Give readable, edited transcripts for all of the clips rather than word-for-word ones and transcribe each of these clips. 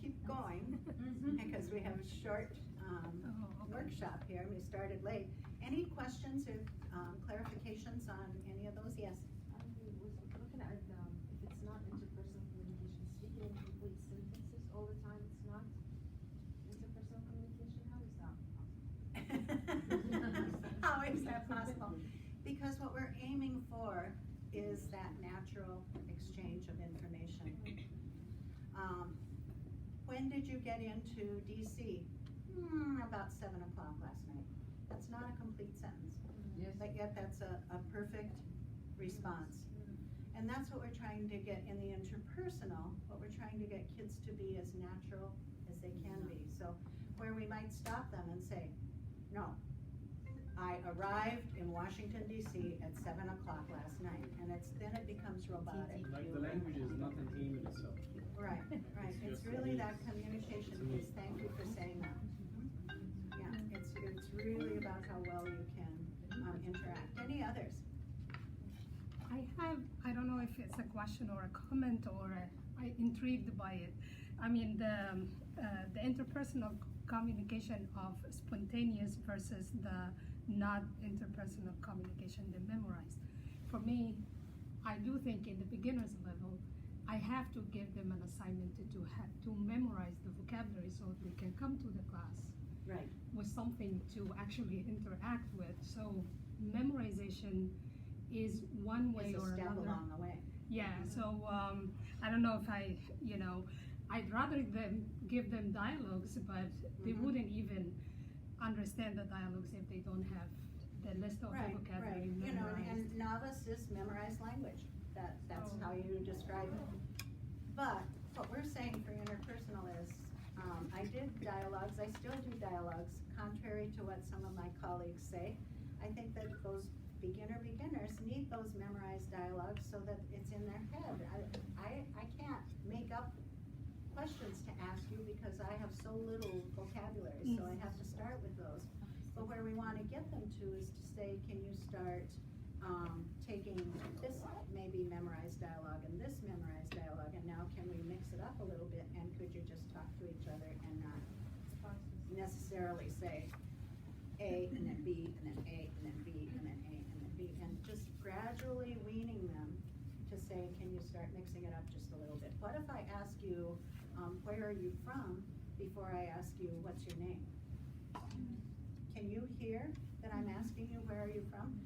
keep going because we have a short workshop here. We started late. Any questions or clarifications on any of those? Yes. I was looking at if it's not interpersonal communication, speaking in complete sentences all the time, it's not interpersonal communication. How is that possible? How is that possible? Because what we're aiming for is that natural exchange of information. When did you get into DC? About 7 o'clock last night. That's not a complete sentence. Yes. But yet that's a perfect response. And that's what we're trying to get in the interpersonal, what we're trying to get kids to be as natural as they can be. So where we might stop them and say, no, I arrived in Washington, D.C. at 7 o'clock last night, and then it becomes robotic. Like the language is not an aim in itself. Right, right. It's really that communication piece. Thank you for saying that. Yeah, it's really about how well you can interact. Any others? I don't know if it's a question or a comment or I'm intrigued by it. I mean, the interpersonal communication of spontaneous versus the not interpersonal communication, the memorized. For me, I do think in the beginner's level, I have to give them an assignment to memorize the vocabulary so they can come to the class Right. with something to actually interact with. So memorization is one way It's a or step another. along the way. Yeah, so I don't know if I'd rather give them dialogues, but they Mhm. wouldn't even understand the dialogues if they don't have the list of Right, the vocabulary right. You know, memorized. and novice is memorized language. That's Oh. how you describe it. But what we're saying for interpersonal is, I did dialogues, I still do dialogues, contrary to what some of my colleagues say. I think that those beginners need those memorized dialogues so that it's in their head. I can't make up questions to ask you because I have so little vocabulary, so I have to start with those. But where we want to get them to is to say, can you start taking this maybe memorized dialogue and this memorized dialogue, and now can we mix it up a little bit, and could you just talk to each other and not necessarily say A and then B and then A and then B and then A and then B, and just gradually weaning them to say, can you start mixing it up just a little bit? What if I ask you, where are you from, before I ask you, what's your name? Can you hear that I'm asking you, where are you from?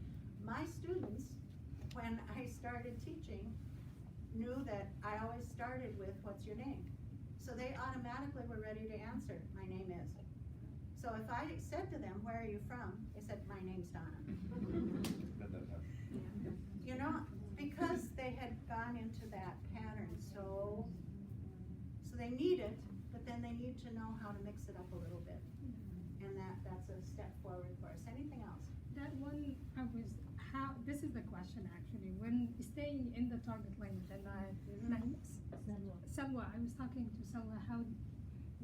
My students, when I started teaching, knew that I always started with, what's your name? So they automatically were ready to answer, my name is. So if I said to them, where are you from? They said, my name's Donna. You know, because they had gone into that pattern, so they need it, but then they need to know how to mix it up a little bit. And that's a step forward for us. Anything else? That one, this is the question actually, when staying in the target language, and Selwa, I was talking to Selwa, how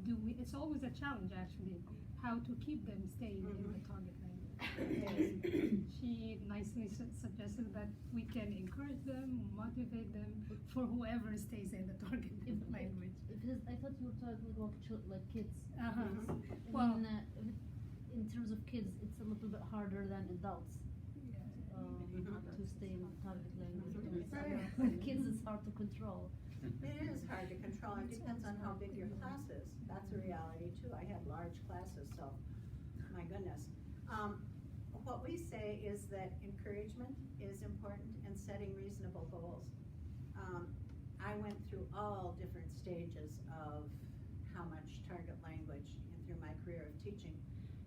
do we, it's always a challenge actually, how to keep them staying in the target language. She nicely suggested that we can encourage them, motivate them for whoever stays in the target language. I thought you were talking about like kids. Well, In terms of kids, it's a little bit harder than adults yeah. to stay in the target language. Right. Kids, it's hard to control. It is hard to control. It depends on how big your class is. That's a reality too. I have large classes, so my goodness. What we say is that encouragement is important and setting reasonable goals. I went through all different stages of how much target language through my career of teaching.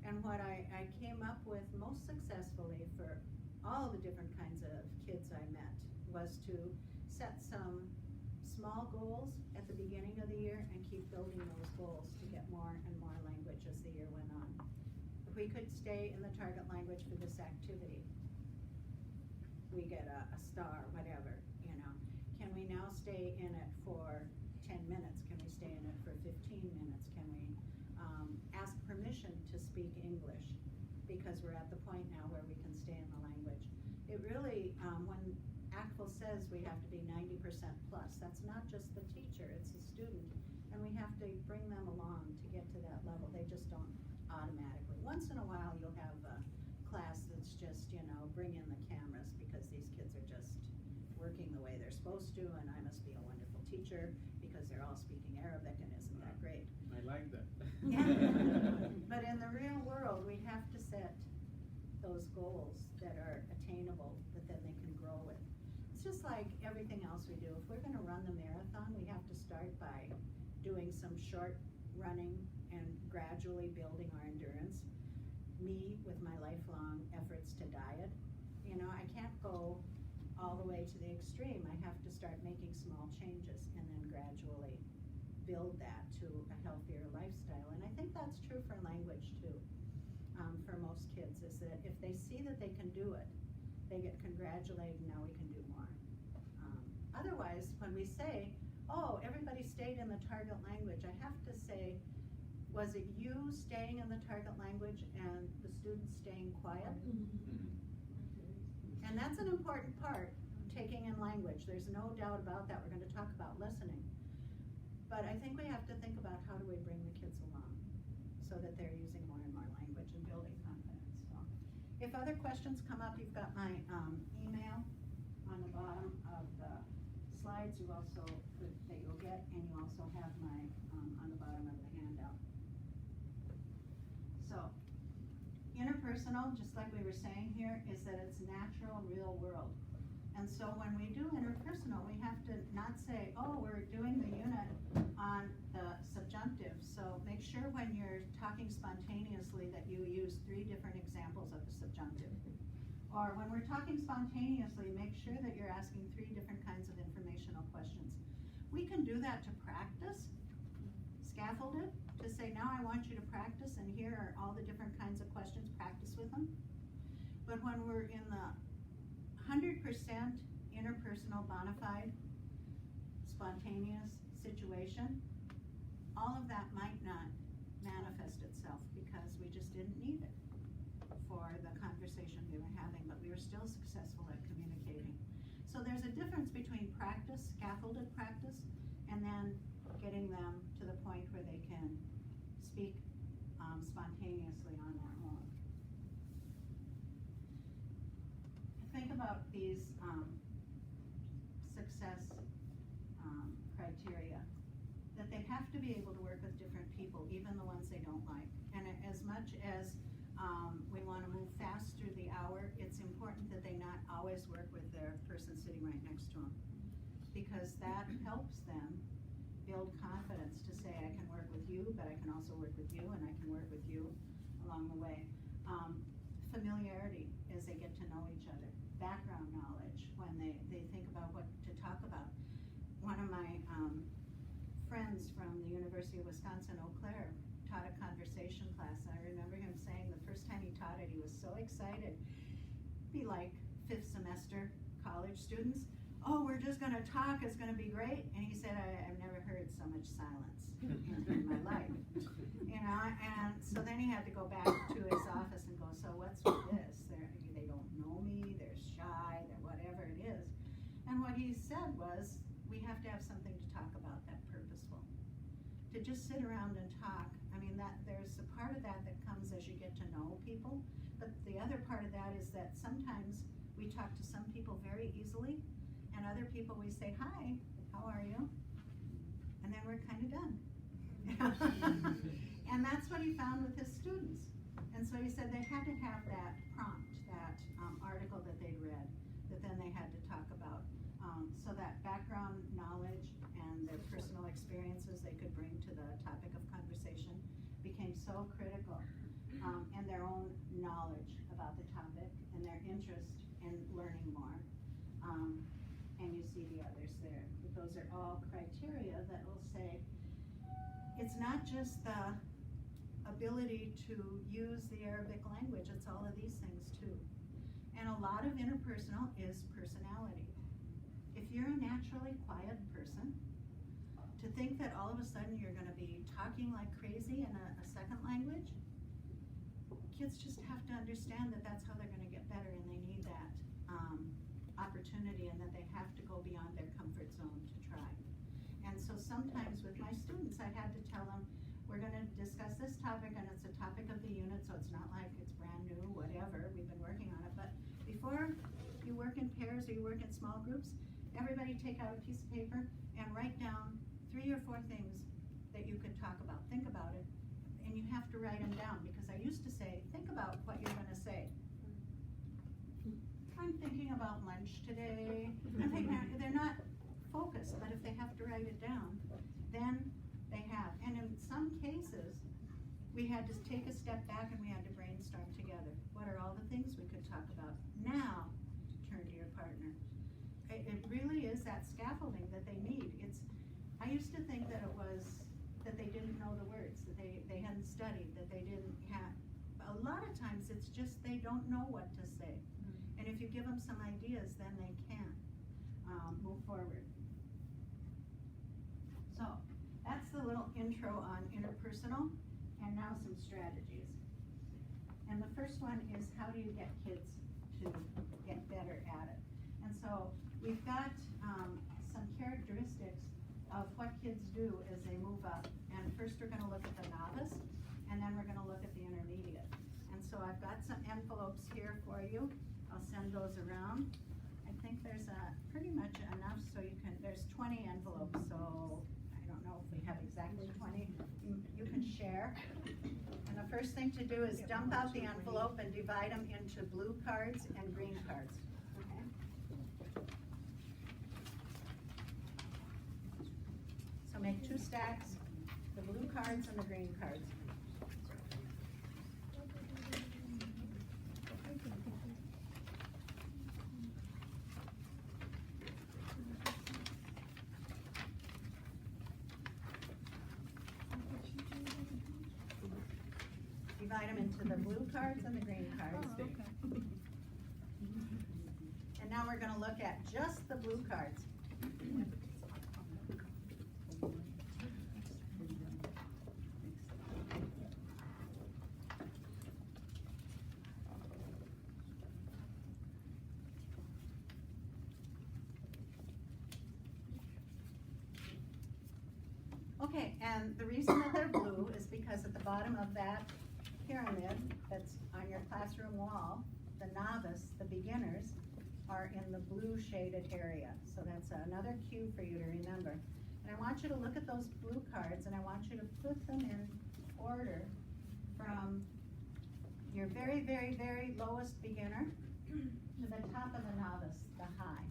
And what I came up with most successfully for all the different kinds of kids I met was to set some small goals at the beginning of the year and keep building those goals to get more and more language as the year went on. If we could stay in the target language for this activity, we get a star, whatever, you know. Can we now stay in it for 10 minutes? Can we stay in it for 15 minutes? Can we ask permission to speak English? Because we're at the point now where we can stay in the language. It really, when ACTFL says we have to be 90% plus, that's not just the teacher, it's the student. And we have to bring just don't automatically. Once in a while, you'll have a class that's just, bring in the cameras because these kids are just working the way they're supposed to, and I must be a wonderful teacher because they're all speaking Arabic, and isn't that great? I like that. But in the real world, we have to set those goals that are attainable, that then they can grow with. It's just like everything else we do. If we're gonna run the marathon, we have to start by doing some short running and gradually building our endurance. Me, with my lifelong efforts to diet, I can't go all the way to the extreme. I have to start making small changes and then gradually build that to a healthier lifestyle. And I think that's true for language too. For most kids, is that if they see that they can do it, they get congratulated, now we can do more. Otherwise, when we say, oh, everybody stayed in the target language, I have to say, was it you staying in the target language and the students staying quiet? And that's an important part, taking in language. There's no doubt about that. We're going to talk about listening. But I think we have to think about how do we bring the kids along so that they're using more and more language and building confidence. So, if other questions come up, you've got my email on the bottom of the slides. You also, that you'll get, and you also have my, on the bottom of the handout. So, interpersonal, just like we were saying here, is that it's natural, real world. And so when we do interpersonal, we have to not say, oh, we're doing the unit on the subjunctive. So make sure when you're talking spontaneously that you use 3 different examples of the subjunctive. Or when we're talking spontaneously, make sure that you're asking 3 different kinds of informational questions. We can do that to practice, scaffolded, to say, now I want you to practice, and here are all the different kinds of questions, practice with them. But when we're in the 100% interpersonal, bona fide, spontaneous situation, all of that might not manifest itself because we just didn't need it for the conversation we were having, but we were still successful at communicating. So there's a difference between practice, scaffolded practice, and then getting them to the point where they can speak spontaneously on their own. Think about these success criteria, that they have to be able to work with different people, even the ones they don't like. And as much as we want to move fast through the hour, it's important that they not always work with the person sitting right next to them, because that helps them build confidence to say, I can work with you, but I can also work with you, and I can work with you along the way. Familiarity as they get to know each other. Background knowledge when they think about what to talk about. One of my friends from the University of Wisconsin, Eau Claire, taught a conversation class, and I remember him saying the first time he taught it, he was so excited. Be like 5th semester college students. Oh, we're just going to talk, it's going to be great. And he said, I've never heard so much silence in my life. And so then he had to go back to his office and go, so what's with this? They don't know me, they're shy, they're whatever it is. And what he said was, we have to have something to talk about that's purposeful. To just sit around and talk, there's a part of that that comes as you get to know people, but the other part of that is that sometimes we talk to some people very easily, and other people we say, hi, how are you? And then we're kind of done. And that's what he found with his students. And so he said they had to have that prompt, that article that they'd read, that then they had to talk about. So that background knowledge and their personal experiences they could bring to the topic of conversation became so critical. And their own knowledge about the topic and their interest in learning more. And you see the others there. But those are all criteria that will say, it's not just the ability to use the Arabic language, it's all of these things too. And a lot of interpersonal is personality. If you're a naturally quiet person, to think that all of a sudden you're going to be talking like crazy in a second language, kids just have to understand that that's how they're going to get better, and they need that opportunity, and that they have to go beyond their comfort zone to try. And so sometimes with my students, I had to tell them, we're going to discuss discuss this topic, and it's a topic of the unit, so it's not like it's brand new, whatever, we've been working on it, but before you work in pairs or you work in small groups, everybody take out a piece of paper and write down 3 or 4 things that you could talk about. Think about it, and you have to write them down, because I used to say, think about what you're gonna say. I'm thinking about lunch today. I'm thinking, they're not focused, but if they have to write it down, then they have. And in some cases, we had to take a step back and we had to brainstorm together. What are all the things we could talk about? Now, turn to your partner. It really is that scaffolding that they need. I used to think that it was that they didn't know the words, that they hadn't studied, that they didn't have. A lot of times it's just they don't know what to say. And if you give them some ideas, then they can move forward. So that's the little intro on interpersonal, and now some strategies. And the first one is, how do you get kids to get better at it? And so we've got some characteristics of what kids do as they move up. And first we're going to look at the novice, and then we're going to look at the intermediate. And so I've got some envelopes here for you. I'll send those around. I think there's pretty much enough, so there's 20 envelopes, so I don't know if we have exactly 20. You can share. And the first thing to do is dump out the envelope and divide them into blue cards and green cards. Okay? So make 2 stacks, the blue cards and the green cards. Divide them into the blue cards and the green cards. Oh, okay. And now we're going to look at just the blue cards. Okay, and the reason that they're blue is because at the bottom of that pyramid that's on your classroom wall, the novice, the beginners, are in the blue shaded area. So that's another cue for you to remember. And I want you to look at those blue cards, and I want you to put them in order from your very, very, very lowest beginner to the top of the novice, the high.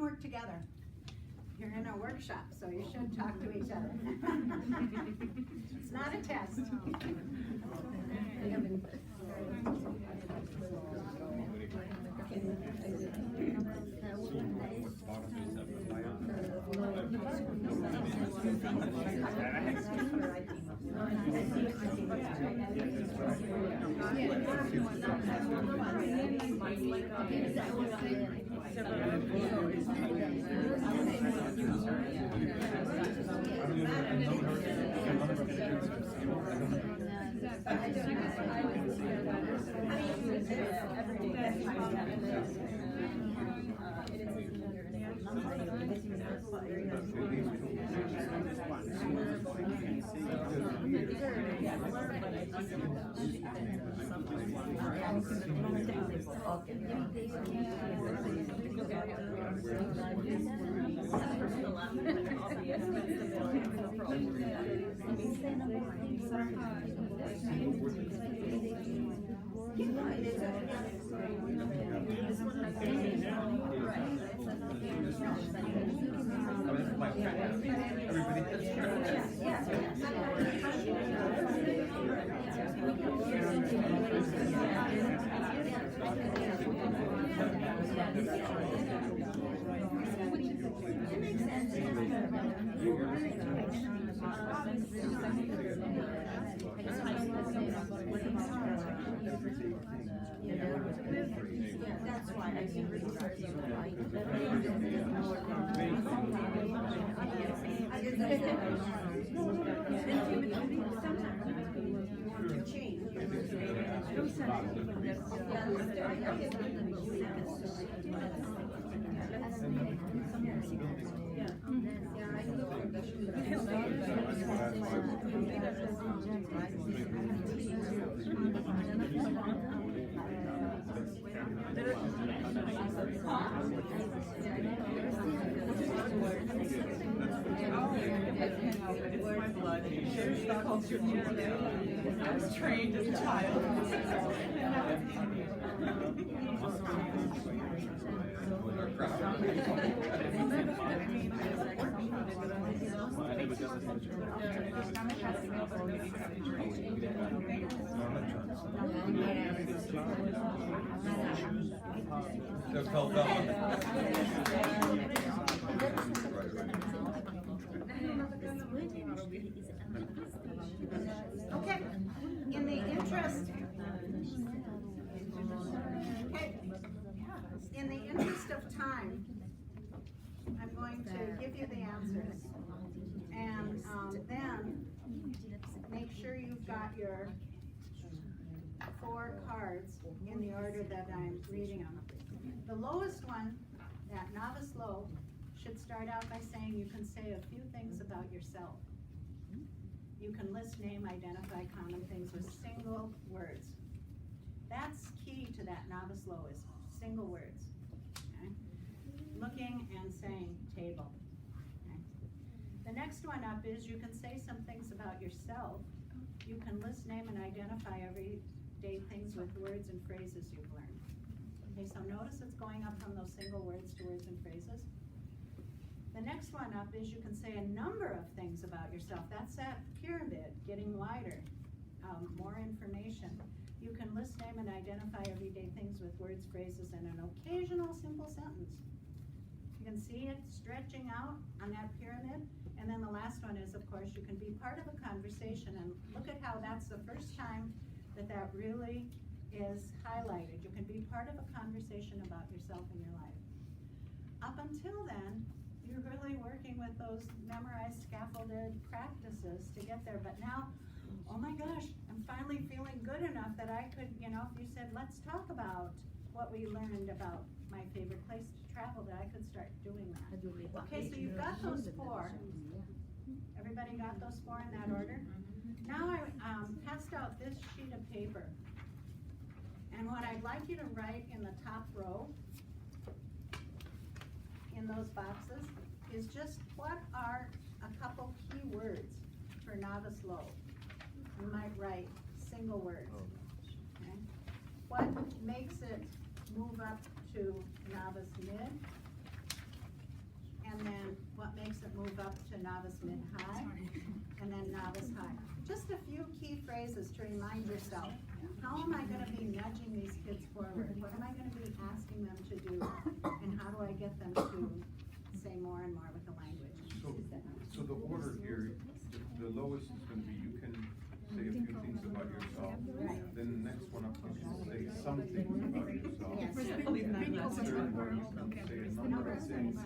Work together. You're in a workshop, so you should talk to each other. It's not a test. That's why I think It's my blood. It shares the culture today. I was trained as a child. Okay, in the interest, of time, I'm going to give you the answers. And then make sure you've got your 4 cards in the order that I'm reading them. The lowest one, that novice low, should start out by saying you can say a few things about yourself. You can list, name, identify common things with single words. That's key to that novice low, is single words. Okay? Looking and saying table. Okay? The next one up is you can say some things about yourself. You can list, name, and identify everyday things with words and phrases you've learned. Okay, so notice it's going up from those single words to words and phrases. The next one up is you can say a number of things about yourself. That's that pyramid getting wider, more information. You can list, name, and identify everyday things with words, phrases, and an occasional simple sentence. You can see it stretching out on that pyramid. And then the last one is, of course, you can be part of a conversation. And look at how that's the first time that that really is highlighted. You can be part of a conversation about yourself in your life. Up until then, you're really working with those memorized, scaffolded practices to get there. But now, oh my gosh, I'm finally feeling good enough that I could, if you said, let's talk about what we learned about my favorite place to travel, that I could start doing that. Okay, so you've got those 4. Everybody got those 4 in that order? Now I passed out this sheet of paper. And what I'd like you to write in the top row, in those boxes, is just what are a couple key words for novice low. You might write single words. Okay? What makes it move up to novice mid? And then what makes it move up to novice mid high? And then novice high. Just a few key phrases to remind yourself. How am I going to be nudging these kids forward? What am I going to be asking them to do? And how do I get them to say more and more with the language? So the order here, the lowest is going to be you can say a few things about yourself. Right. Then the next one up is say some things about yourself. Yes. The third one is to say a number of things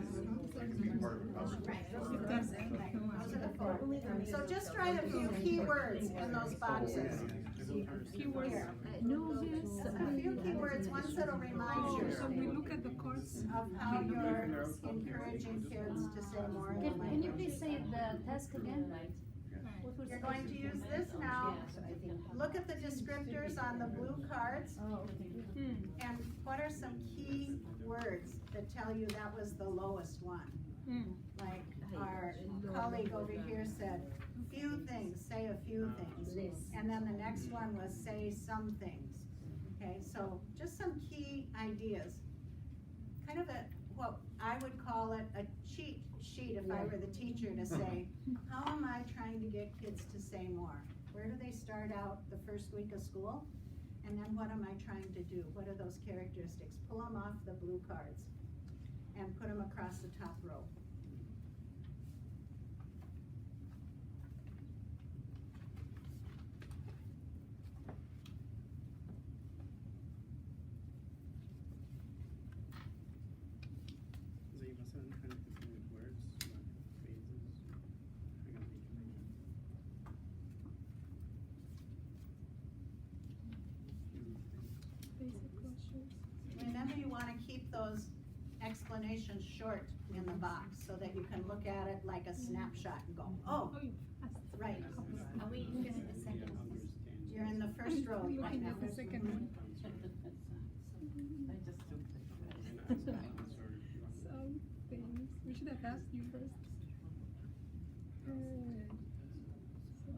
that can be part of a conversation. Those are the 4. So just write a few key words in those boxes. Keywords. A few key words, ones that'll remind you So we look at the cards. of how you're encouraging kids to say more in the Can you language. please say the task again? You're going to use this now. Look at the descriptors on the blue cards. And what are some key words that tell you that was the lowest one? Like our colleague over here said, few things, say a few things. And then the next one was say some things. Okay, so just some key ideas. Kind of what I would call it, a cheat sheet if I were the teacher to say, how am I trying to get kids to say more? Where do they start out the first week of school? And then what am I trying to do? What are those characteristics? Pull them off the blue cards and put them across the top row. So you must have kind of confusing with words, not phrases. I gotta make Basic questions. Remember, you want to keep those explanations short in the box so that you can look at it like a snapshot and go, oh, Oh, you passed. right. Are we in the second? You're in the first row right Looking now. at the second one. Some things, we should have asked you first. Good. So.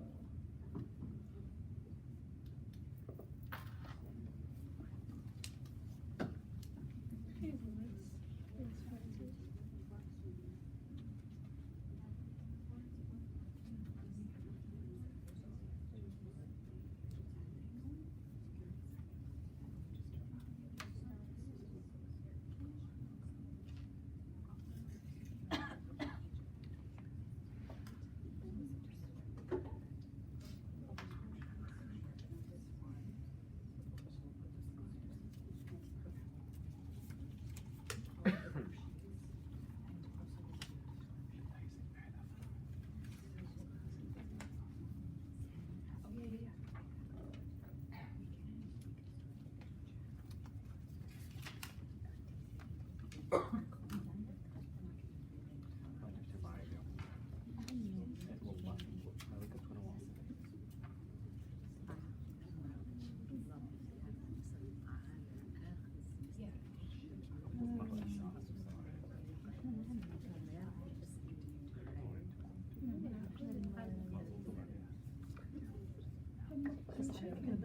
Okay, let's try to.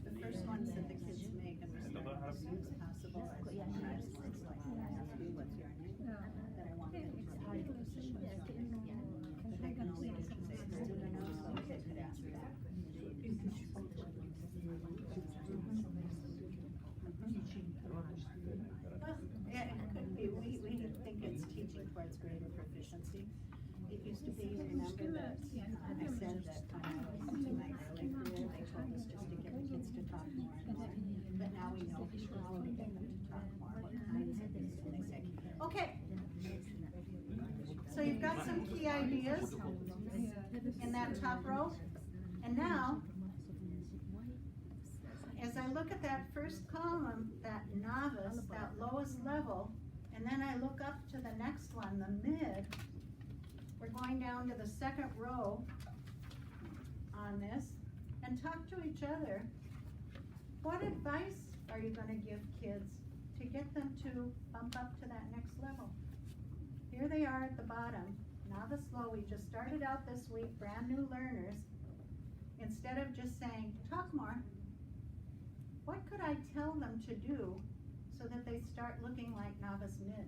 The first ones that the kids make and as soon as possible. I sometimes things like that. I ask you what's your name? That I want them to know. But they can only just say student knows, so the kid could ask that. Well, yeah, it could be. We think it's teaching towards greater proficiency. It used to be, remember that I said that when I was in my early career, they told us just to get the kids to talk more and more. But now we know how to get them to talk more, what kinds of things do they say. Okay. So you've got some key ideas in that top row. And now, as I look at that first column, that novice, that lowest level, and then I look up to the next one, the mid, we're going down to the second row on this and talk to each other. What advice are you going to give kids to get them to bump up to that next level? Here they are at the bottom, novice low. We just started out this week, brand new learners. Instead of just saying, talk more, what could I tell them to do so that they start looking like novice mid?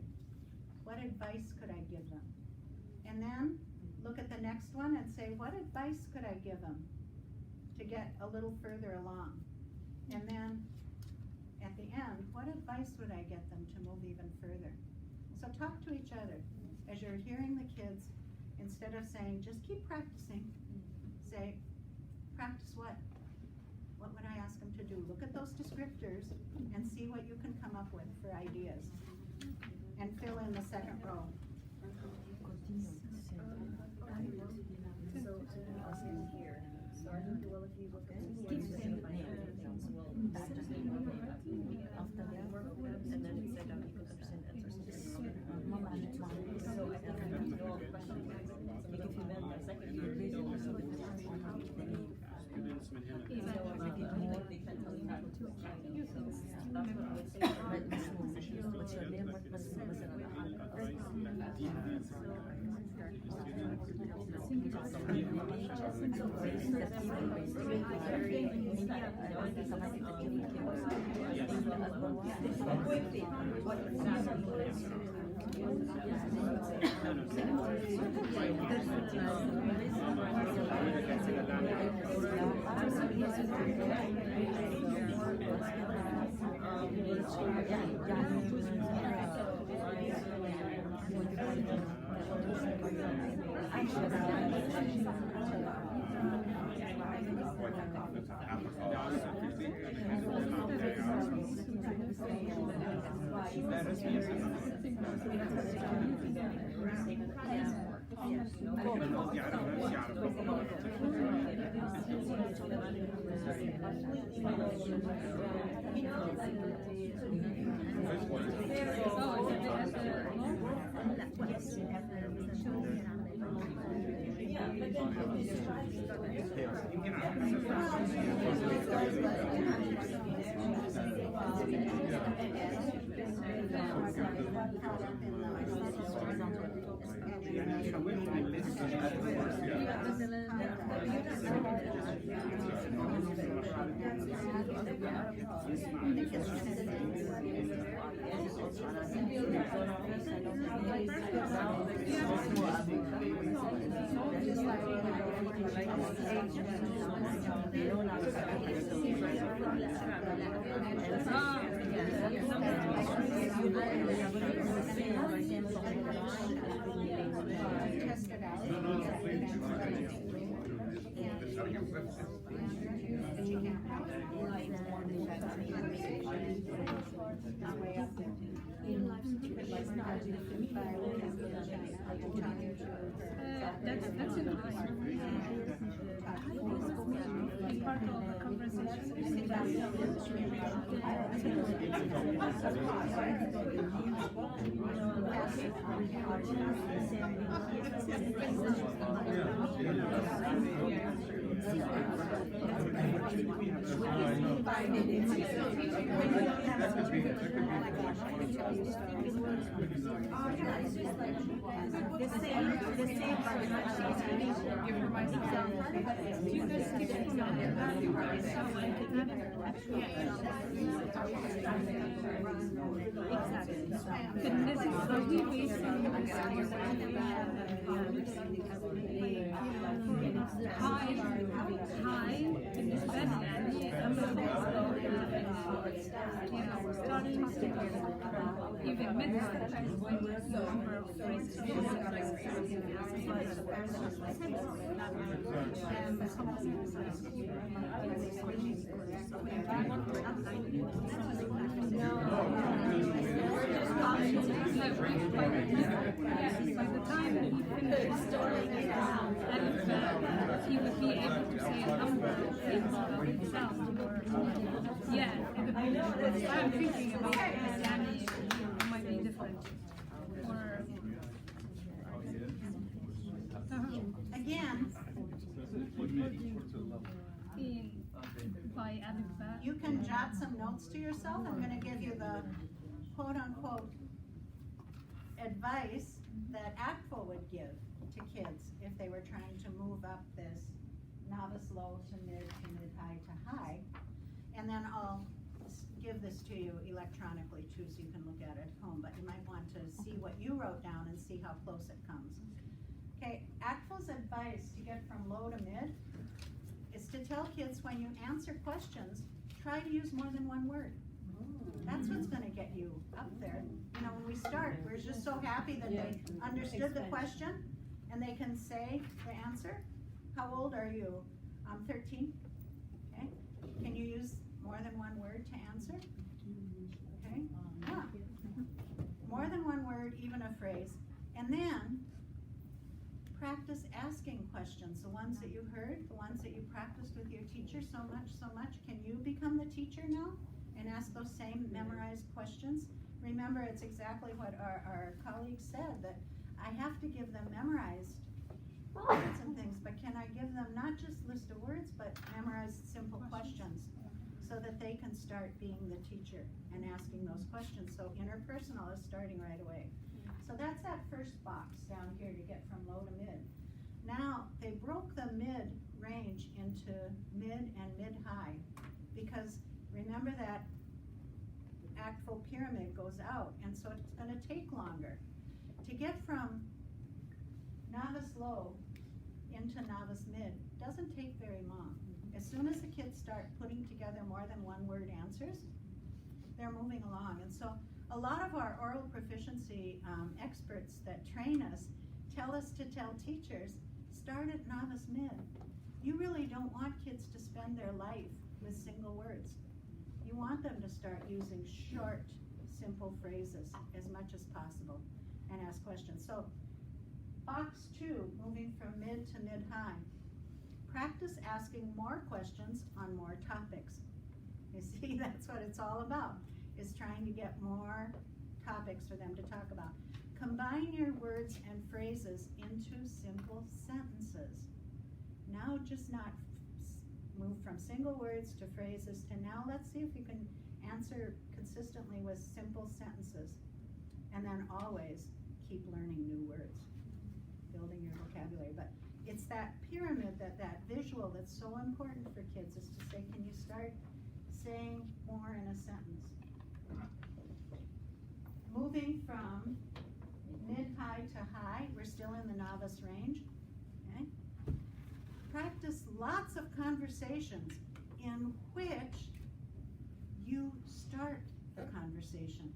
What advice could I give them? And then look at the next one and say, what advice could I give them to get a little further along? And then at the end, what advice would I get them to move even further? So talk to each other as you're hearing the kids. Instead of saying, just keep practicing, say, practice what? What would I ask them to do? Look at those descriptors and see what you can come up with for ideas. And fill in the second row. That's in line. Be part of the conversation. Give her my you just keep it on your back. And this is what we based on high in this bed and starting even mid number of phrases. By the time that he finished the story, and he would be able to say a number of things about himself. Yeah, I'm thinking about Danny, it might be different. Or Again, by adding that. you can jot some notes to yourself. I'm gonna give you the quote-unquote advice that ACTFL would give to kids if they were trying to move up this novice low to mid-high to high. And then I'll give this to you electronically too, so you can look at it at home, but you might want to see what you wrote down and see how close it comes. Okay, ACTFL's advice to get from low to mid is to tell kids when you answer questions, try to use more than one word. That's what's gonna get you up there. You know, when we start, we're just so happy that they understood the question and they can say the answer. How old are you? I'm 13. Okay. Can you use more than one word to answer? Okay. Yeah. More than one word, even a phrase. And then practice asking questions. The ones that you heard, the ones that you practiced with your teacher so much. Can you become the teacher now and ask those same memorized questions? Remember, it's exactly what our colleague said, that I have to give them memorized words and things, but can I give them not just list of words, but memorized simple questions so that they can start being the teacher and asking those questions. So interpersonal is starting right away. So that's that first box down here to get from low to mid. Now, they broke the mid range into mid and mid-high, because remember that ACTFL pyramid goes out, and so it's gonna take longer. To get from novice low into novice mid doesn't take very long. As soon as the kids start putting together more than one word answers, they're moving along. And so a lot of our oral proficiency experts that train us tell us to tell teachers, start at novice mid. You really don't want kids to spend their life with single words. You want them to start using short, simple phrases as much as possible and ask questions. So box 2, moving from mid to mid-high. Practice asking more questions on more topics. You see, that's what it's all about, is trying to get more topics for them to talk about. Combine your words and phrases into simple sentences. Now just not move from single words to phrases to now let's see if you can answer consistently with simple sentences. And then always keep learning new words, building your vocabulary. But it's that pyramid, that visual that's so important for kids, is to say, can you start saying more in a sentence? Moving from mid-high to high, we're still in the novice range, okay? Practice lots of conversations in which you start the conversation.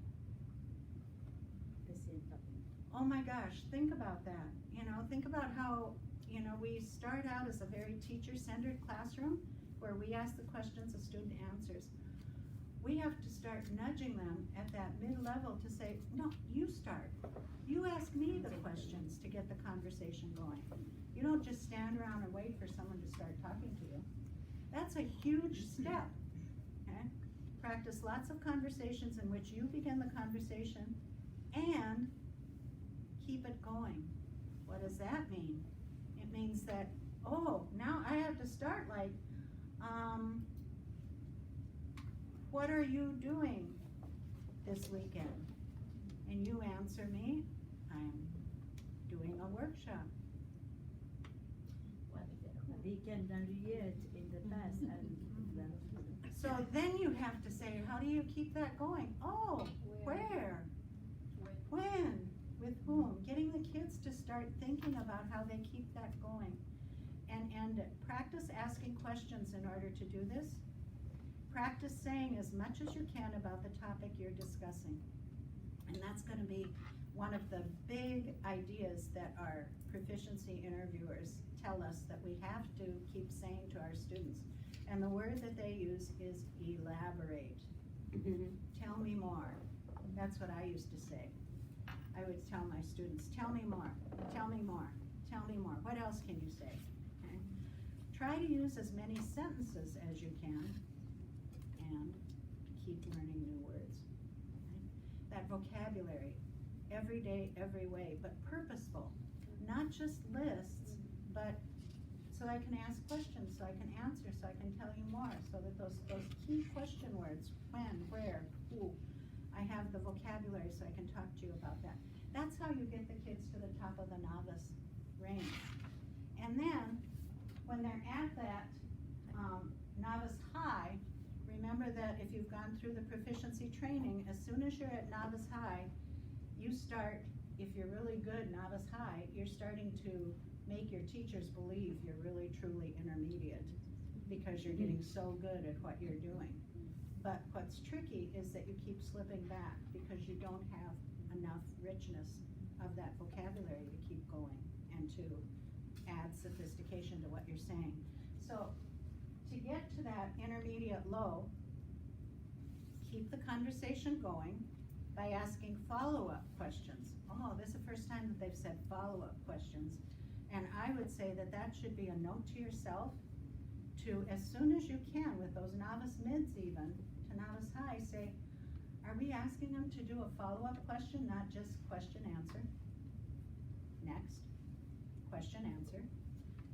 Oh my gosh, think about that. Think about how, we start out as a very teacher-centered classroom where we ask the questions, the student answers. We have to start nudging them at that mid-level to say, no, you start. You ask me the questions to get the conversation going. You don't just stand around and wait for someone to start talking to you. That's a huge step, okay? Practice lots of conversations in which you begin the conversation and keep it going. What does that mean? It means that, now I have to start like, what are you doing this weekend? And you answer me, I'm doing a workshop. Weekend and yet in the past So then you have to say, how do you keep that going? Where? When? With whom? Getting the kids to start thinking about how they keep that going. And practice asking questions in order to do this. Practice saying as much as you can about the topic you're discussing. And that's going to be one of the big ideas that our proficiency interviewers tell us that we have to keep saying to our students. And the word that they use is elaborate. Tell me more. That's what I used to say. I would tell my students, tell me more, tell me more, tell me more. What else can you say? Okay? Try to use as many sentences as you can and keep learning new words. Okay? That vocabulary, every day, every way, but purposeful. Not just lists, but so I can ask questions, so I can answer, so I can tell you more, so that those key question words, when, where, who, I have the vocabulary so I can talk to you about that. That's how you get the kids to the top of the novice range. And then, when they're at that novice high, remember that if you've gone through the proficiency training, as soon as you're at novice high, you start, if you're really good novice high, you're starting to make your teachers believe you're really truly intermediate because you're getting so good at what you're doing. But what's tricky is that you keep slipping back because you don't have enough richness of that vocabulary to keep going and to add sophistication to what you're saying. So to get to that intermediate low, keep the conversation going by asking follow-up questions. This is the first time that they've said follow-up questions. And I would say that that should be a note to yourself to, as soon as you can, with those novice mids even, to novice high, say, are we asking them to do a follow-up question, not just question answer? Next, question answer.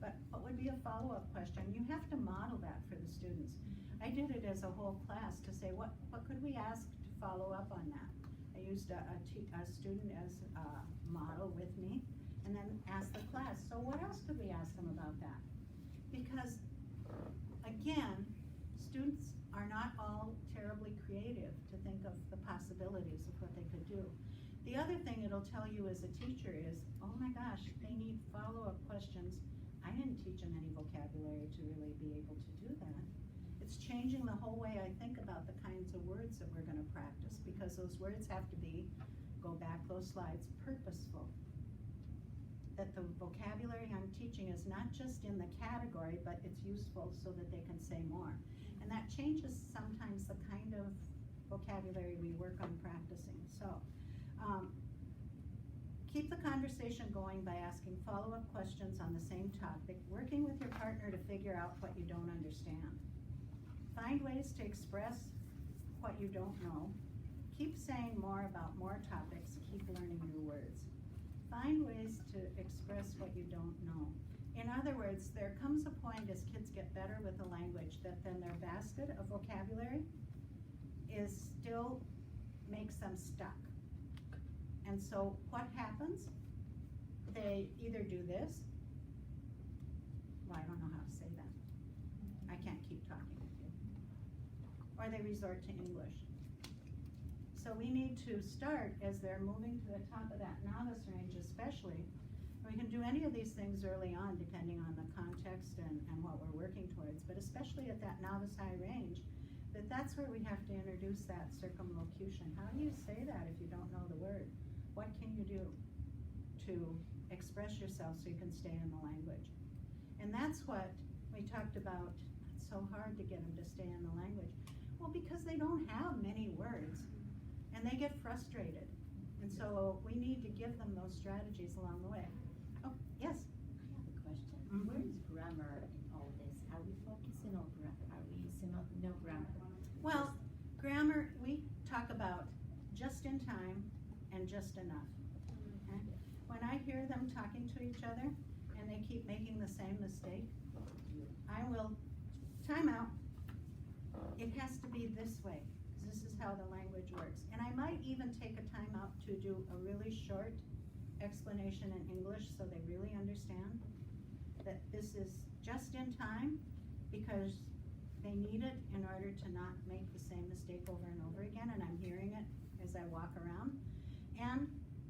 But what would be a follow-up question? You have to model that for the students. I did it as a whole class to say, what could we ask to follow up on that? I used a student as a model with me, and then asked the class, so what else could we ask them about that? Because, again, students are not all terribly creative to think of the possibilities of what they could do. The other thing it'll tell you as a teacher is, oh my gosh, they need follow-up questions. I didn't teach them any vocabulary to really be able to do that. It's changing the whole way I think about the kinds of words that we're gonna practice, because those words have to be, go back those slides, purposeful. That the vocabulary I'm teaching is not just in the category, but it's useful so that they can say more. And that changes sometimes the kind of vocabulary we work on practicing. So, keep the conversation going by asking follow-up questions on the same topic, working with your partner to figure out what you don't understand. Find ways to express what you don't know. Keep saying more about more topics, keep learning new words. Find ways to express what you don't know. In other words, there comes a point as kids get better with the language that then their basket of vocabulary still makes them stuck. And so what happens? They either do this, well, I don't know how to say that. I can't keep talking with you. Or they resort to English. So we need to start as they're moving to the top of that novice range especially. We can do any of these things early on depending on the context and what we're working towards, but especially at that novice high range, that's where we have to introduce that circumlocution. How do you say that if you don't know the word? What can you do to express yourself so you can stay in the language? And that's what we talked about. It's so hard to get them to stay in the language. Well, because they don't have many words and they get frustrated. And so we need to give them those strategies along the way. Oh, yes? I have a question. Mhm. Where is grammar in all this? Are we focusing on grammar? Are we using no grammar? Well, grammar, we talk about just in time and just enough. Okay? When I hear them talking to each other and they keep making the same mistake, I will time out. It has to be this way, because this is how the language works. And I might even take a time out to do a really short explanation in English so they really understand that this is just in time because they need it in order to not make the same mistake over and over again, and I'm hearing it as I walk around. And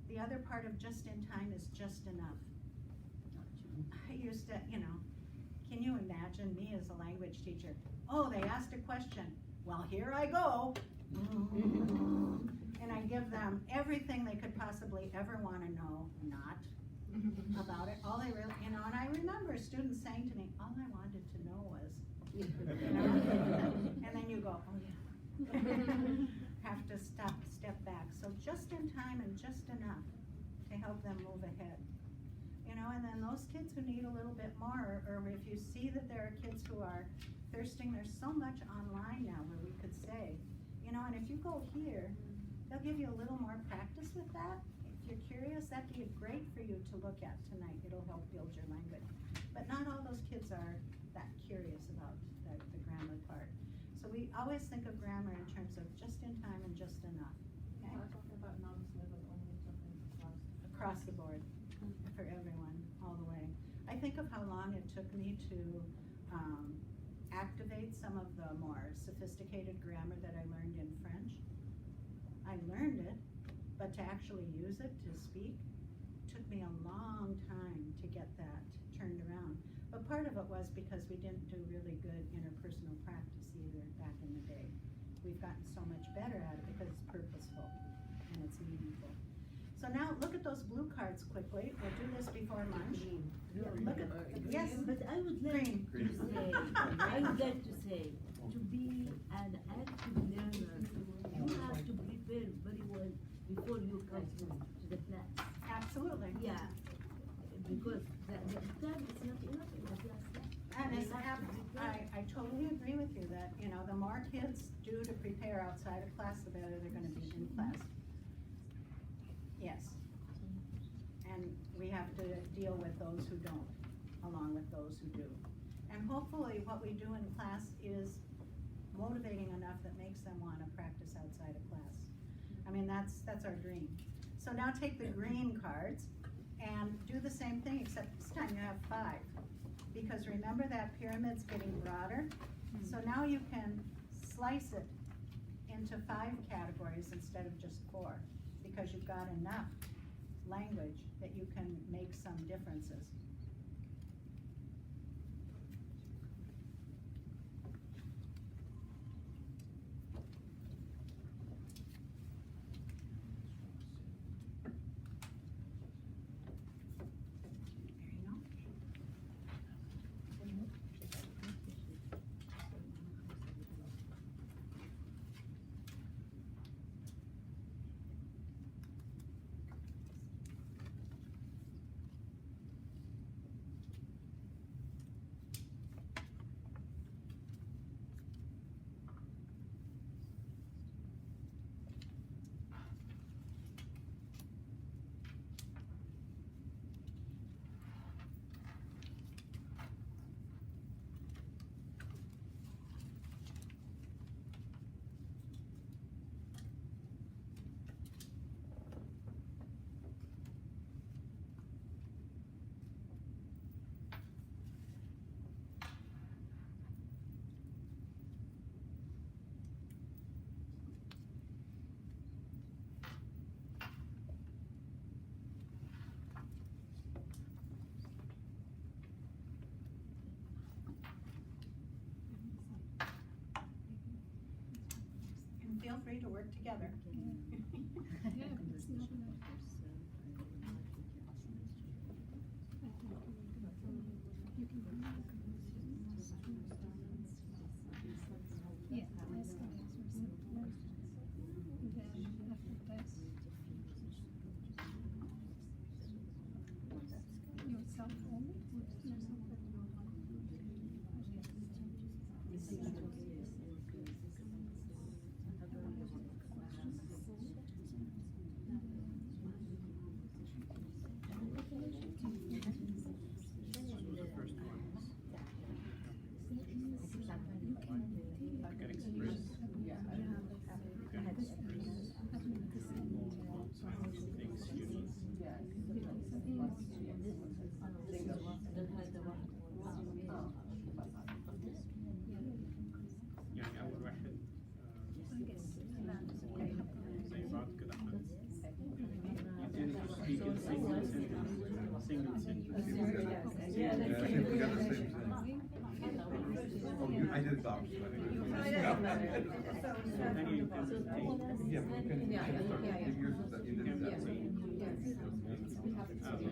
the other part of just in time is just enough. I used to, can you imagine me as a language teacher? Oh, they asked a question. Well, here I go. And I give them everything they could possibly ever want to know, not about it. All they really, and I remember students saying to me, all I wanted to know was, and then you go, oh yeah. Have to step back. So just in time and just enough to help them move ahead. And then those kids who need a little bit more, or if you see that there are kids who are thirsting, there's so much online now where we could say, and if you go here, they'll give you a little more practice with that. If you're curious, that'd be great for you to look at tonight. It'll help build your language. But not all those kids are that curious about the grammar part. So we always think of grammar in terms of just in time and just enough. Okay? We're talking about novice level only, talking Across the board, for everyone, all the way. I think of how long it took me to activate some of the more sophisticated grammar that I learned in French. I learned it, but to actually use it, to speak, took me a long time to get that turned around. But part of it was because we didn't do really good interpersonal practice either back in the day. We've gotten so much better at it because it's purposeful and it's meaningful. So now look at those blue cards quickly. We'll do this before lunch. Look at, yes, But I would like Green. to say, I would like to say, to be an active learner, you have to prepare very well before you come to the class. absolutely. Yeah, because the time is not enough in the class. And They it's, have to prepare. I totally agree with you that, the more kids do to prepare outside of class, the better they're gonna be in class. Yes. And we have to deal with those who don't, along with those who do. And hopefully what we do in class is motivating enough that makes them wanna practice outside of class. I mean, that's our dream. So now take the green cards and do the same thing, except this time you have 5. Because remember that pyramid's getting broader? So now you can slice it into 5 categories instead of just 4, because you've got enough language that you can make some differences. Feel free to work together. I did the opposite. I think. Yeah, but you can give yours that you did that.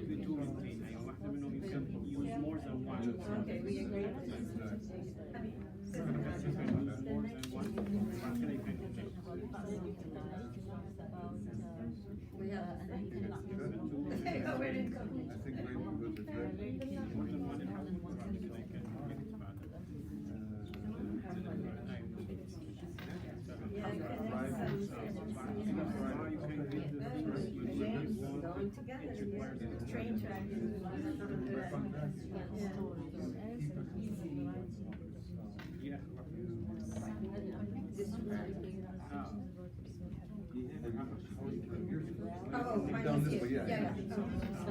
The two maintain, واحدة منهم you can use more than one. Okay, we agree. More than one. We have. I think maybe because it's red. More than one in our project, they can make it about it. Going together, train tracks. Oh, Down this way, yeah.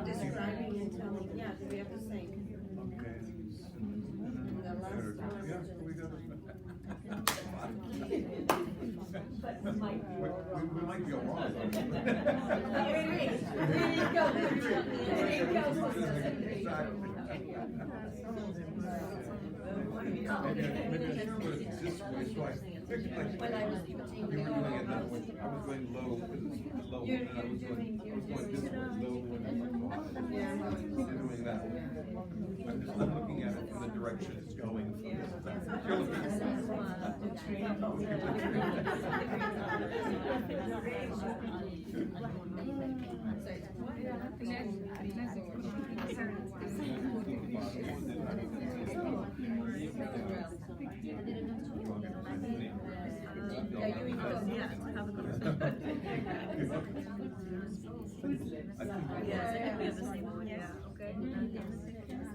Describing and telling, yeah, we have the same. Okay. The last one. Yeah, we got it. We might be all wrong. When I was You were doing it that way. I was going low, because it's low, and I was going this way, low, and then high. You're doing that. I'm just not looking at it from the direction it's going. You're looking at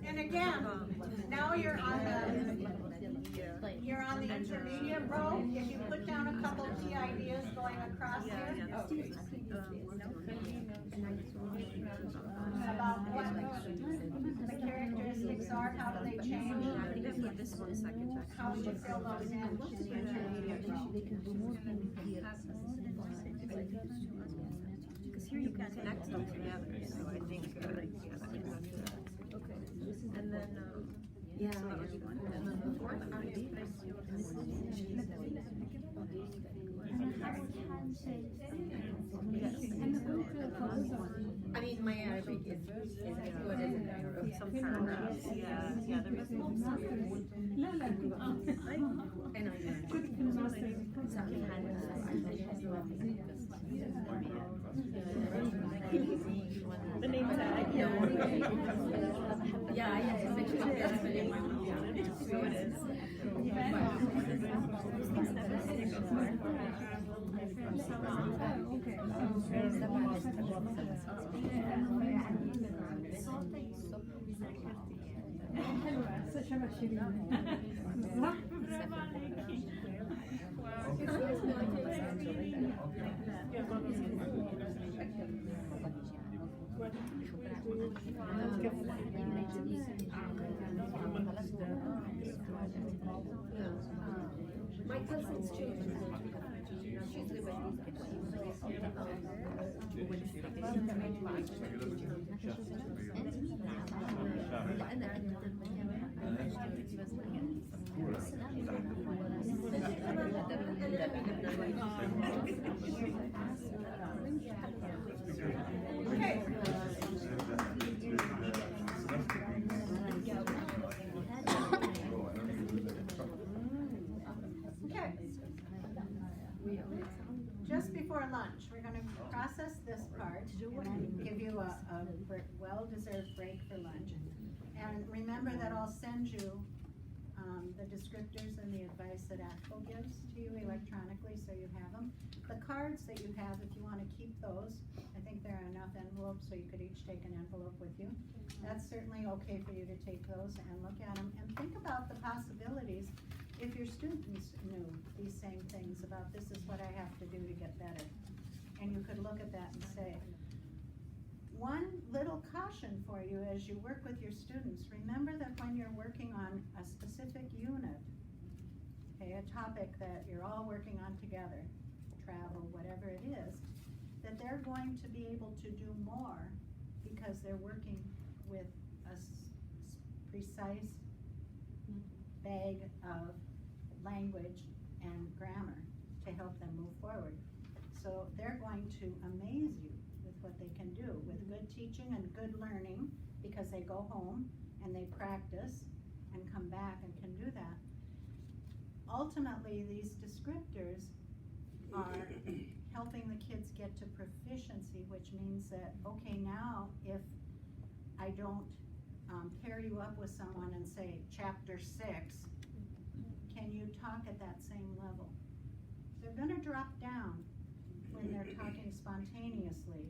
And again, now you're on the intermediate row. If you put down a couple key ideas going across here. About what the characteristics are how do they change? I think that's what this 1 second check. How do you fill those in in the intermediate role? They can do more things here. Because here you can connect them together, so I think, Okay. and then, Yeah. so that was one, and then the fourth idea. I mean, my Arabic is good as Arabic. Some paragraphs, yeah, there was لا لا And I learned. the name tag, Yeah, it's actually that's the name I want. So it is. My cousin's children go to college. She's Okay. Just before lunch, we're gonna process this part and then give you a well-deserved break for lunch. And remember that I'll send you, the descriptors and the advice that ACTFL gives to you electronically, so you have them. The cards that you have, if you wanna keep those, I think there are enough envelopes, so you could each take an envelope with you. That's certainly okay for you to take those and look at them, and think about the possibilities. If your students knew these same things about this is what I have to do to get better, and you could look at that and say, one little caution for you as you work with your students, remember that when you're working on a specific unit, okay, a topic that you're all working on together, travel, whatever it is, that they're going to be able to do more because they're working with a precise bag of language and grammar to help them move forward. So they're going to amaze you with what they can do with good teaching and good learning, because they go home and they practice and come back and can do that. Ultimately, these descriptors are helping the kids get to proficiency, which means that, okay, now if I don't pair you up with someone and say, chapter 6, can you talk at that same level? They're gonna drop down when they're talking spontaneously,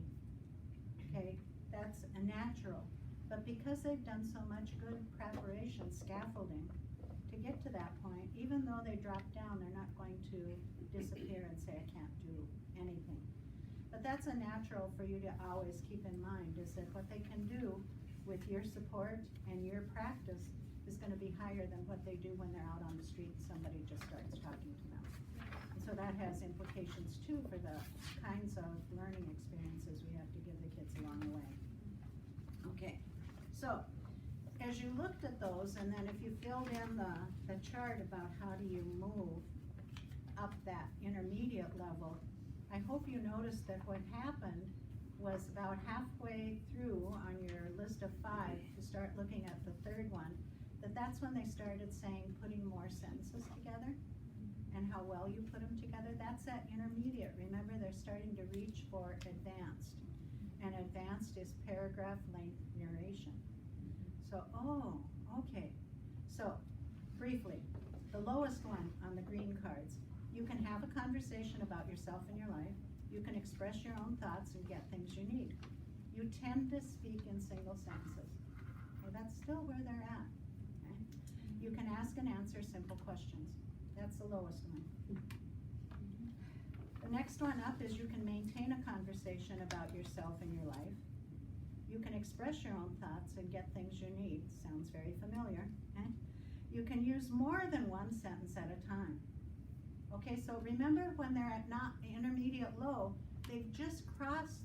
okay? That's a natural. But because they've done so much good preparation, scaffolding, to get to that point, even though they drop down, they're not going to disappear and say, I can't do anything. But that's a natural for you to always keep in mind, is that what they can do with your support and your practice is gonna be higher than what they do when they're out on the street and somebody just starts talking to them. And so that has implications too for the kinds of learning experiences we have to give the kids along the way. Okay, so as you looked at those, and then if you filled in the chart about how do you move up that intermediate level, I hope you noticed that what happened was about halfway through on your list of 5 to start looking at the third one, that's when they started saying putting more sentences together and how well you put them together. That's that intermediate. Remember, they're starting to reach for advanced, and advanced is paragraph length narration. So, oh, okay. So, briefly, the lowest one on the green cards, you can have a conversation about yourself and your life. You can express your own thoughts and get things you need. You tend to speak in single sentences. Okay, that's still where they're at. Okay? You can ask and answer simple questions. That's the lowest one. The next one up is you can maintain a conversation about yourself and your life. You can express your own thoughts and get things you need. Sounds very familiar. Okay? You can use more than one sentence at a time. Okay, so remember when they're at not intermediate low, they've just crossed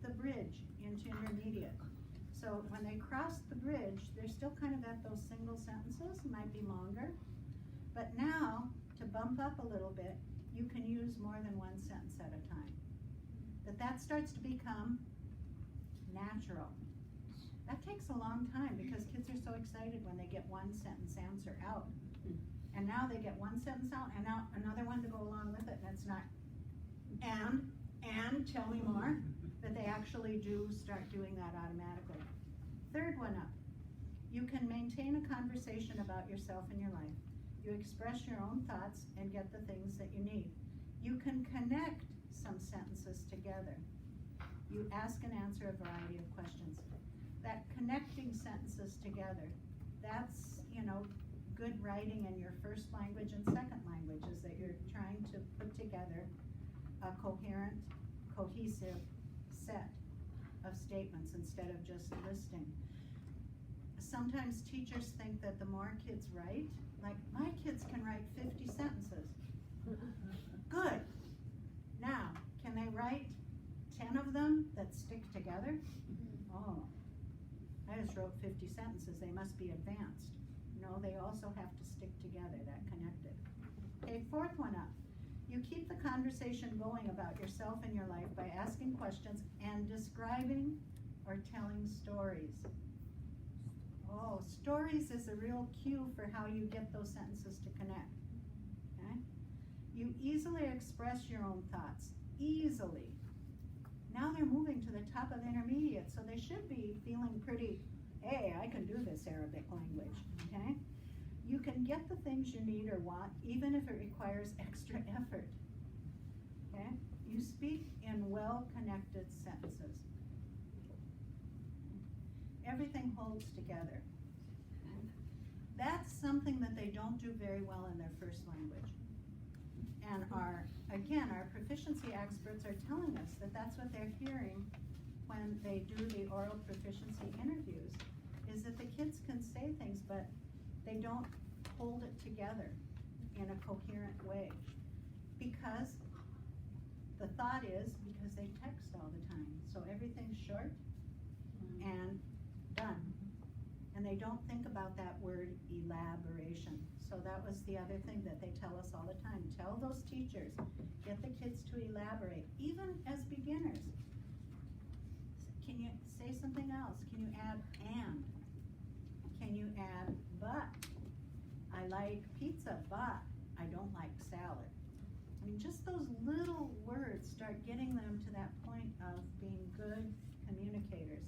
the bridge into intermediate. So when they cross the bridge, they're still kind of at those single sentences, might be longer. But now, to bump up a little bit, you can use more than one sentence at a time. That starts to become natural. That takes a long time because kids are so excited when they get one sentence answer out. And now they get one sentence out and now another one to go along with it, and it's not and tell me more, that they actually do start doing that automatically. Third one up, you can maintain a conversation about yourself and your life. You express your own thoughts and get the things that you need. You can connect some sentences together. You ask and answer a variety of questions. That connecting sentences together, that's, good writing in your first language and second languages, that you're trying to put together a coherent, cohesive set of statements instead of just listing. Sometimes teachers think that the more kids write, like my kids can write 50 sentences. Good. Now, can they write 10 of them that stick together? Oh, I just wrote 50 sentences. They must be advanced. No, they also have to stick together, that connected. Okay, fourth one up. You keep the conversation going about yourself and your life by asking questions and describing or telling stories. Oh, stories is a real cue for how you get those sentences to connect. Okay? You easily express your own thoughts. Easily. Now they're moving to the top of intermediate, so they should be feeling pretty, hey, I can do this Arabic language. Okay? You can get the things you need or want, even if it requires extra effort. Okay? You speak in well-connected sentences. Everything holds together. That's something that they don't do very well in their first language. And our proficiency experts are telling us that that's what they're hearing when they do the oral proficiency interviews, is that the kids can say things, but they don't hold it together in a coherent way. Because the thought is, because they text all the time, so everything's short and done. And they don't think about that word elaboration. So that was the other thing that they tell us all the time. Tell those teachers, get the kids to elaborate, even as beginners. Can you say something else? Can you add and? Can you add but? I like pizza, but I don't like salad. I mean, just those little words start getting them to that point of being good communicators.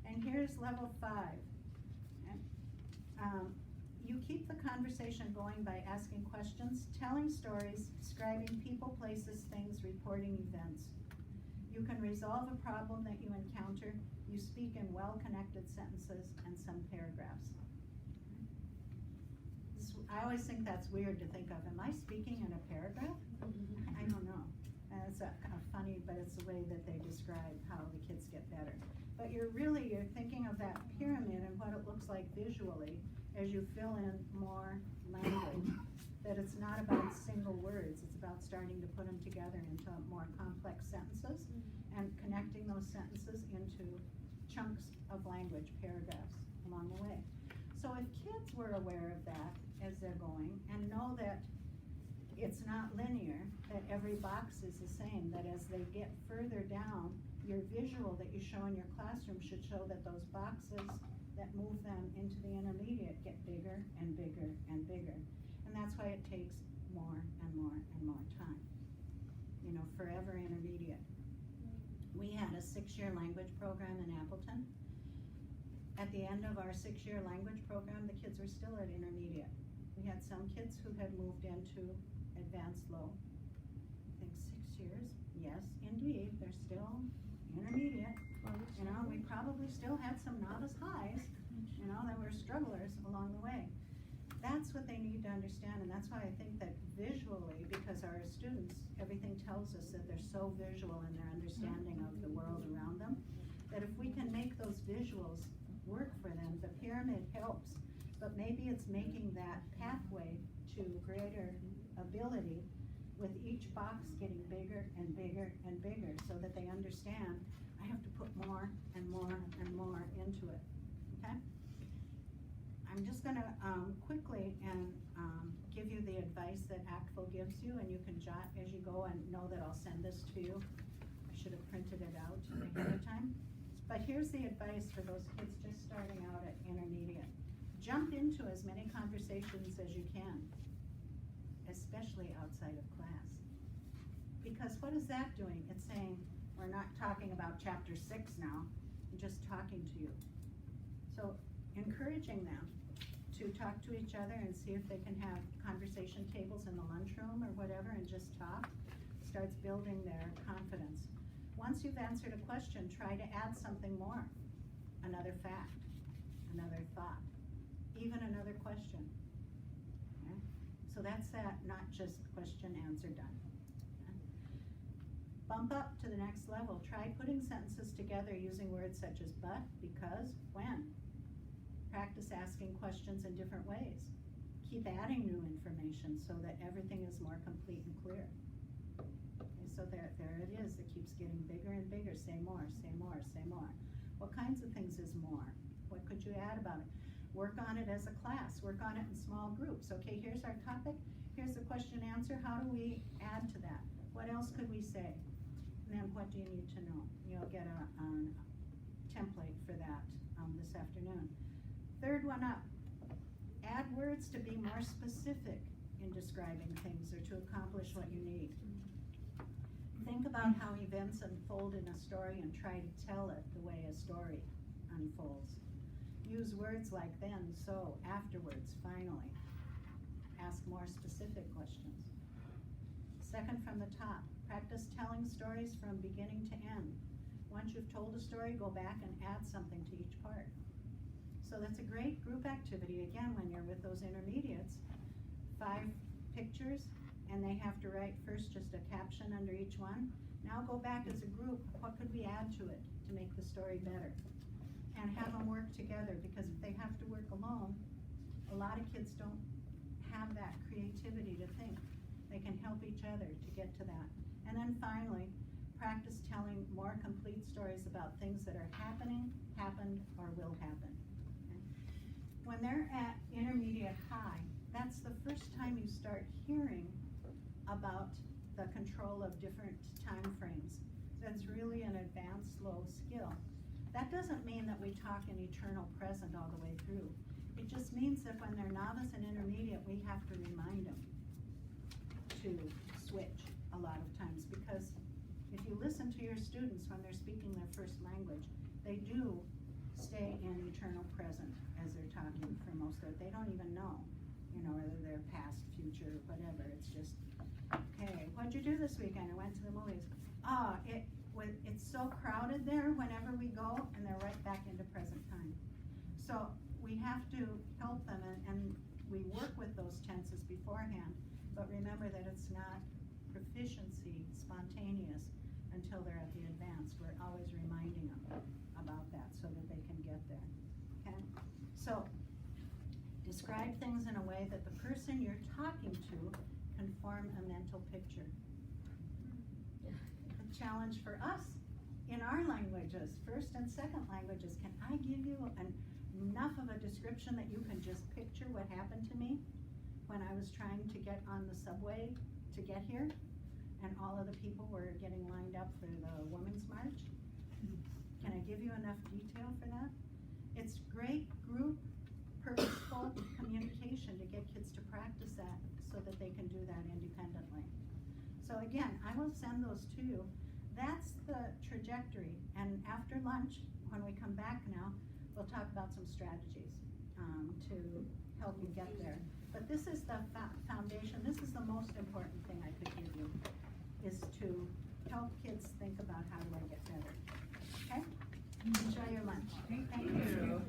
And here's level 5. Okay? You keep the conversation going by asking questions, telling stories, describing people, places, things, reporting events. You can resolve a problem that you encounter. You speak in well-connected sentences and some paragraphs. I always think that's weird to think of. Am I speaking in a paragraph? I don't know. It's kind of funny, but it's the way that they describe how the kids get better. But you're thinking of that pyramid and what it looks like visually as you fill in more language. That it's not about single words, it's about starting to put them together into more complex sentences and connecting those sentences into chunks of language, paragraphs along the way. So if kids were aware of that as they're going and know that it's not linear, that every box is the same, that as they get further down, your visual that you show in your classroom should show that those boxes that move them into the intermediate get bigger and bigger and bigger. And that's why it takes more and more and more time. Forever intermediate. We had a 6-year language program in Appleton. At the end of our 6-year language program, the kids were still at intermediate. We had some kids who had moved into advanced low. I think 6 years. Yes, indeed, they're still intermediate. We probably still had some novice highs, that were strugglers along the way. That's what they need to understand, and that's why I think that visually, because our students, everything tells us that they're so visual in their understanding of the world around them, that if we can make those visuals work for them. The pyramid helps, but maybe it's making that pathway to greater ability with each box getting bigger and bigger and bigger so that they understand I have to put more and more and more into it, okay? I'm just gonna quickly and give you the advice that ACTFL gives you, and you can jot as you go and know that I'll send this to you. I should have printed it out ahead of time. But here's the advice for those kids just starting out at intermediate. Jump into as many conversations as you can, especially outside of class. Because what is that doing? It's saying, we're not talking about chapter 6 now, I'm just talking to you. So encouraging them to talk to each other and see if they can have conversation tables in the lunchroom or whatever and just talk, starts building their confidence. Once you've answered a question, try to add something more. Another fact, another thought, even another question. Okay? So that's that, not just question, answer, done. Okay? Bump up to the next level. Try putting sentences together using words such as but, because, when. Practice asking questions in different ways. Keep adding new information so that everything is more complete and clear. Okay, so there it is. It keeps getting bigger and bigger. Say more, say more, say more. What kinds of things is more? What could you add about it? Work on it as a class. Work on it in small groups. Okay, here's our topic. Here's the question and answer. How do we add to that? What else could we say? And then what do you need to know? You'll get a template for that this afternoon. Third one up, add words to be more specific in describing things or to accomplish what you need. Think about how events unfold in a story and try to tell it the way a story unfolds. Use words like then, so, afterwards, finally. Ask more specific questions. Second from the top, practice telling stories from beginning to end. Once you've told a story, go back and add something to each part. So that's a great group activity, again, when you're with those intermediates. 5 pictures, and they have to write first just a caption under each one. Now go back as a group, what could we add to it to make the story better? And have them work together, because if they have to work alone, a lot of kids don't have that creativity to think. They can help each other to get to that. And then finally, practice telling more complete stories about things that are happening, happened, or will happen. When they're at intermediate high, that's the first time you start hearing about the control of different time frames. That's really an advanced low skill. That doesn't mean that we talk in eternal present all the way through. It just means that when they're novice and intermediate, we have to remind them to switch a lot of times, because if you listen to your students when they're speaking their first language, they do stay in eternal present as they're talking for most of it. They don't even know, whether they're past, future, whatever. It's just, okay, what'd you do this weekend? I went to the movies. It's so crowded there whenever we go, and they're right back into present time. So we have to help them, and we work with those tenses beforehand, but remember that it's not proficiency, spontaneous, until they're at the advanced. We're always reminding them about that so that they can get there, okay? So, describe things in a way that the person you're talking to can form a mental picture. The challenge for us in our languages, first and second languages, can I give you enough of a description that you can just picture what happened to me when I was trying to get on the subway to get here, and all of the people were getting lined up for the Women's March? Can I give you enough detail for that? It's great group, purposeful communication to get kids to practice that so that they can do that independently. So again, I will send those to you. That's the trajectory, and after lunch, when we come back now, we'll talk about some strategies to help you get there. But this is the foundation. This is the most important thing I could give you, is to help kids think about how do I get better. Okay? Enjoy your lunch. Thank you.